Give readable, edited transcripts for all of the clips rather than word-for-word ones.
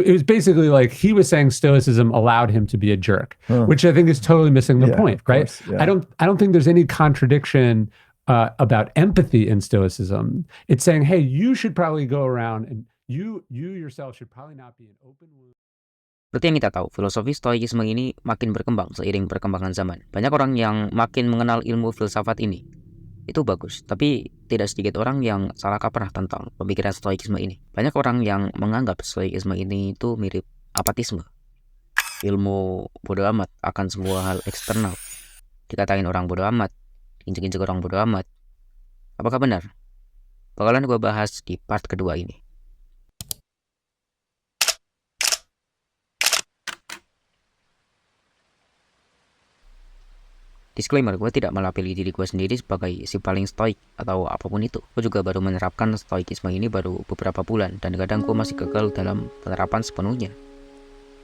it was basically like he was saying Stoicism allowed him to be a jerk, Huh. which I think is totally missing the Yeah, point, of right? course, yeah. I don't think there's any contradiction about empathy in Stoicism. It's saying, hey, you should probably go around and you yourself should probably not be an open wound. Seperti yang kita tahu, filosofi stoikisme ini makin berkembang seiring perkembangan zaman. Banyak orang yang makin mengenal ilmu filsafat ini. Itu bagus, tapi tidak sedikit orang yang salah kaprah tentang pemikiran stoikisme ini. Banyak orang yang menganggap stoikisme ini itu mirip apatisme. Ilmu bodo amat akan semua hal eksternal. Dikatain orang bodo amat, injek-injek orang bodo amat. Apakah benar? Bakalan gue bahas di part kedua ini. Disclaimer, gue tidak melabeli diri gue sendiri sebagai si paling stoik atau apapun itu. Gue juga baru menerapkan stoikisme ini baru beberapa bulan dan kadang gue masih gagal dalam penerapan sepenuhnya.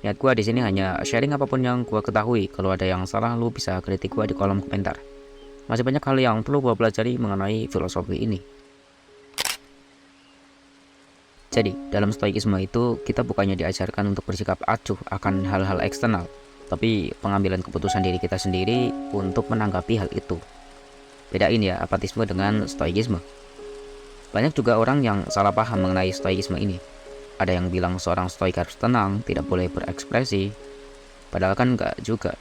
Niat gue di sini hanya sharing apapun yang gue ketahui. Kalau ada yang salah, lu bisa kritik gue di kolom komentar. Masih banyak hal yang perlu gue pelajari mengenai filosofi ini. Jadi, dalam stoikisme itu kita bukannya diajarkan untuk bersikap acuh akan hal-hal eksternal, tapi pengambilan keputusan diri kita sendiri untuk menanggapi hal itu. Bedain ya apatisme dengan stoikisme. Banyak juga orang yang salah paham mengenai stoikisme ini. Ada yang bilang seorang stoik harus tenang, tidak boleh berekspresi. Padahal kan enggak juga.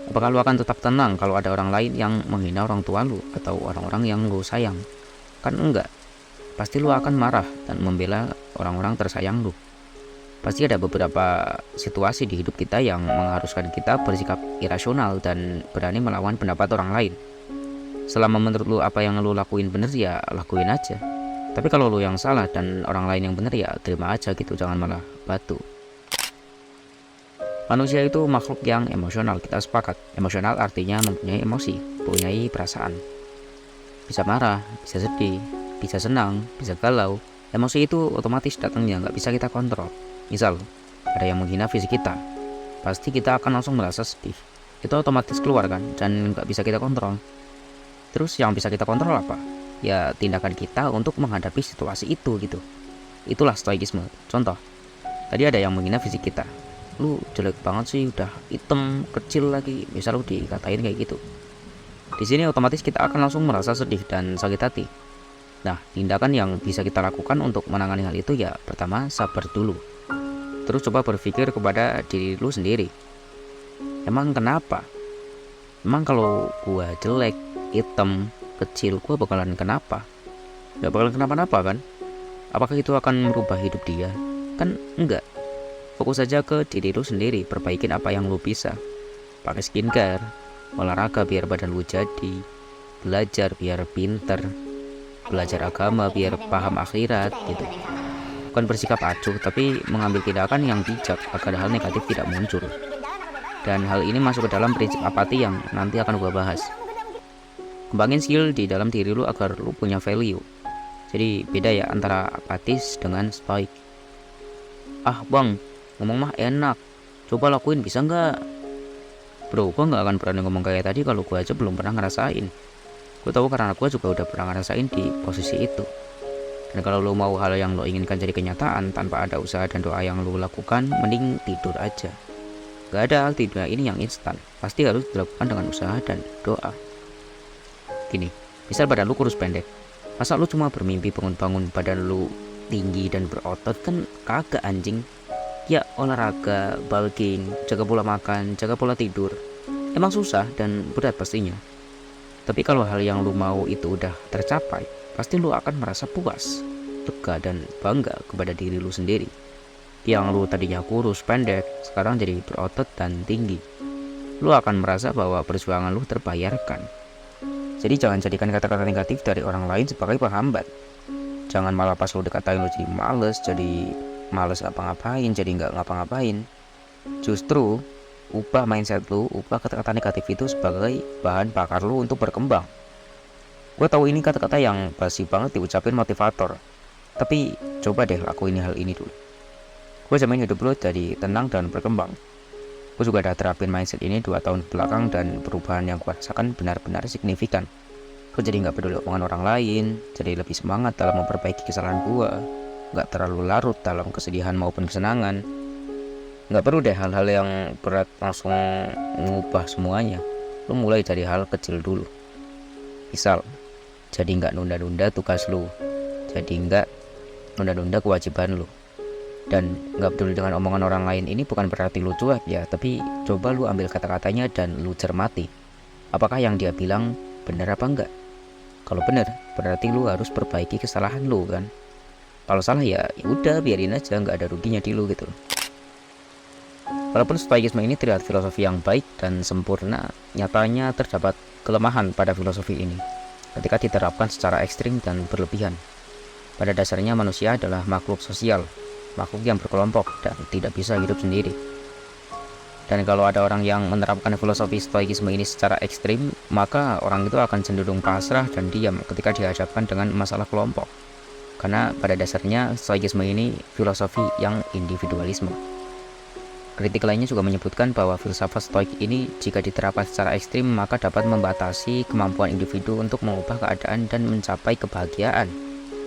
Apakah lu akan tetap tenang kalau ada orang lain yang menghina orang tua lu atau orang-orang yang lu sayang? Kan enggak. Pasti lu akan marah dan membela orang-orang tersayang lu. Pasti ada beberapa situasi di hidup kita yang mengharuskan kita bersikap irasional dan berani melawan pendapat orang lain. Selama menurut lu apa yang lu lakuin bener ya lakuin aja. Tapi kalau lu yang salah dan orang lain yang bener ya terima aja gitu, jangan malah batu. Manusia itu makhluk yang emosional, kita sepakat. Emosional artinya mempunyai emosi, mempunyai perasaan. Bisa marah, bisa sedih, bisa senang, bisa galau. Emosi itu otomatis datangnya, nggak bisa kita kontrol. Misal, ada yang menghina fisik kita, pasti kita akan langsung merasa sedih. Itu otomatis keluar kan, dan nggak bisa kita kontrol. Terus yang bisa kita kontrol apa? Ya tindakan kita untuk menghadapi situasi itu gitu. Itulah stoikisme. Contoh, tadi ada yang menghina fisik kita. Lu jelek banget sih, udah hitam, kecil lagi. Misal lu dikatain kayak gitu. Di sini otomatis kita akan langsung merasa sedih dan sakit hati. Nah, tindakan yang bisa kita lakukan untuk menangani hal itu ya pertama sabar dulu. Terus coba berpikir kepada diri lu sendiri. Emang kenapa? Emang kalau gua jelek, hitam, kecil, gua bakalan kenapa? Gak bakalan kenapa-napa kan? Apakah itu akan merubah hidup dia? Kan enggak. Fokus saja ke diri lu sendiri, perbaikin apa yang lu bisa. Pakai skincare, olahraga biar badan lu jadi, belajar biar pinter, belajar agama biar paham akhirat gitu. Bukan bersikap acuh, tapi mengambil tindakan yang bijak agar hal negatif tidak muncul. Dan hal ini masuk ke dalam prinsip apati yang nanti akan gue bahas. Kembangin skill di dalam diri lu agar lu punya value. Jadi beda ya antara apatis dengan stoik. Ah bang, ngomong mah enak, coba lakuin bisa nggak? Bro, gue nggak akan berani ngomong kayak tadi kalau gue aja belum pernah ngerasain. Gue tahu karena gue juga udah pernah ngerasain di posisi itu. Dan kalau lo mau hal yang lo inginkan jadi kenyataan tanpa ada usaha dan doa yang lo lakukan, mending tidur aja. Gak ada hal di dunia ini yang instan, pasti harus dilakukan dengan usaha dan doa. Gini, misal badan lo kurus pendek, masa lo cuma bermimpi bangun-bangun badan lo tinggi dan berotot? Kan kagak anjing. Ya olahraga, bulking, jaga pola makan, jaga pola tidur. Emang susah dan berat pastinya. Tapi kalau hal yang lu mau itu udah tercapai, pasti lu akan merasa puas, lega dan bangga kepada diri lu sendiri. Yang lu tadinya kurus, pendek, sekarang jadi berotot dan tinggi. Lu akan merasa bahwa perjuangan lu terbayarkan. Jadi jangan jadikan kata-kata negatif dari orang lain sebagai penghambat. Jangan malah pas lu dikatain lu jadi males ngapa-ngapain, jadi nggak ngapa-ngapain. Justru ubah mindset lu, ubah kata-kata negatif itu sebagai bahan bakar lu untuk berkembang. Gue tahu ini kata-kata yang basi banget diucapin motivator, tapi coba deh lakuin hal ini dulu. Gue jamin hidup lu jadi tenang dan berkembang. Gue juga udah terapin mindset ini 2 tahun belakang dan perubahan yang gue rasakan benar-benar signifikan. Gue jadi gak peduli omongan orang lain, jadi lebih semangat dalam memperbaiki kesalahan gue. nggak terlalu larut dalam kesedihan maupun kesenangan. Nggak perlu deh hal-hal yang berat langsung ngubah semuanya. Lu mulai dari hal kecil dulu. Misal, jadi nggak nunda-nunda tugas lu, jadi nggak nunda-nunda kewajiban lu. Dan nggak peduli dengan omongan orang lain ini bukan berarti lu cuek ya, tapi coba lu ambil kata-katanya dan lu cermati. Apakah yang dia bilang benar apa enggak? Kalau benar, berarti lu harus perbaiki kesalahan lu kan. Kalau salah ya udah biarin aja, nggak ada ruginya di lu gitu. Walaupun stoikisme ini terlihat filosofi yang baik dan sempurna, nyatanya terdapat kelemahan pada filosofi ini ketika diterapkan secara ekstrim dan berlebihan. Pada dasarnya manusia adalah makhluk sosial, makhluk yang berkelompok dan tidak bisa hidup sendiri. Dan kalau ada orang yang menerapkan filosofi stoikisme ini secara ekstrim, maka orang itu akan cenderung pasrah dan diam ketika dihadapkan dengan masalah kelompok. Karena pada dasarnya stoikisme ini filosofi yang individualisme. Kritik lainnya juga menyebutkan bahwa filsafat stoik ini jika diterapkan secara ekstrim maka dapat membatasi kemampuan individu untuk mengubah keadaan dan mencapai kebahagiaan.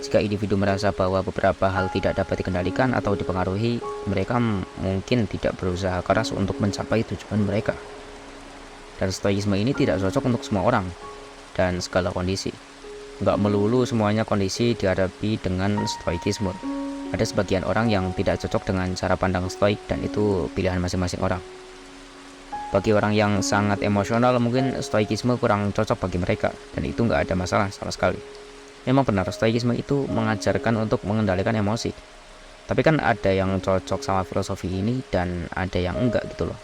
Jika individu merasa bahwa beberapa hal tidak dapat dikendalikan atau dipengaruhi, mereka mungkin tidak berusaha keras untuk mencapai tujuan mereka. Dan stoikisme ini tidak cocok untuk semua orang dan segala kondisi. Nggak melulu semuanya kondisi dihadapi dengan stoikisme. Ada sebagian orang yang tidak cocok dengan cara pandang stoik dan itu pilihan masing-masing orang. Bagi orang yang sangat emosional mungkin stoikisme kurang cocok bagi mereka dan itu nggak ada masalah sama sekali. Memang benar stoikisme itu mengajarkan untuk mengendalikan emosi. Tapi kan ada yang cocok sama filosofi ini dan ada yang enggak gitu loh.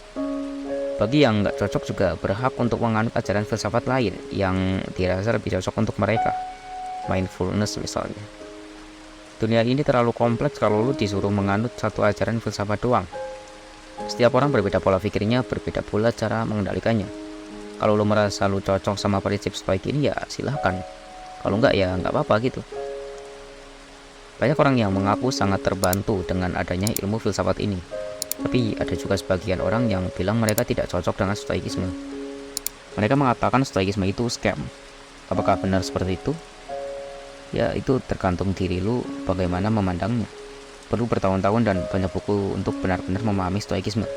Bagi yang nggak cocok juga berhak untuk menganut ajaran filsafat lain yang dirasa lebih cocok untuk mereka. Mindfulness misalnya. Dunia ini terlalu kompleks kalau lu disuruh menganut satu ajaran filsafat doang. Setiap orang berbeda pola pikirnya, berbeda pula cara mengendalikannya. Kalau lu merasa lu cocok sama prinsip stoik ini ya silahkan. Kalau enggak ya enggak apa-apa gitu. Banyak orang yang mengaku sangat terbantu dengan adanya ilmu filsafat ini. Tapi ada juga sebagian orang yang bilang mereka tidak cocok dengan stoikisme. Mereka mengatakan stoikisme itu scam. Apakah benar seperti itu? Ya itu tergantung diri lu bagaimana memandangnya. Perlu bertahun-tahun dan banyak buku untuk benar-benar memahami stoikisme.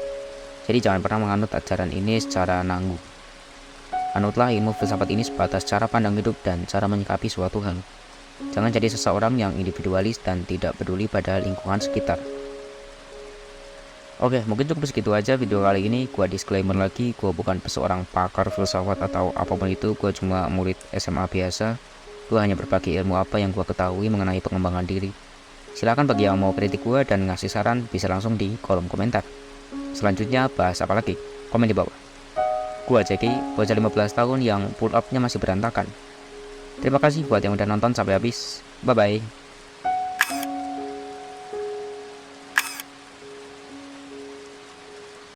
Jadi jangan pernah menganut ajaran ini secara nanggung. Anutlah ilmu filsafat ini sebatas cara pandang hidup dan cara menyikapi suatu hal. Jangan jadi seseorang yang individualis dan tidak peduli pada lingkungan sekitar. Oke, mungkin cukup segitu aja video kali ini. Gua disclaimer lagi, gua bukan seorang pakar filsafat atau apapun itu. Gua cuma murid SMA biasa. Gue hanya berbagi ilmu apa yang gue ketahui mengenai pengembangan diri. Silakan bagi yang mau kritik gue dan ngasih saran bisa langsung di kolom komentar. Selanjutnya bahas apa lagi? Komen di bawah. Gue Jeki, bocah 15 tahun yang pull up-nya masih berantakan. Terima kasih buat yang udah nonton sampai habis. Bye-bye.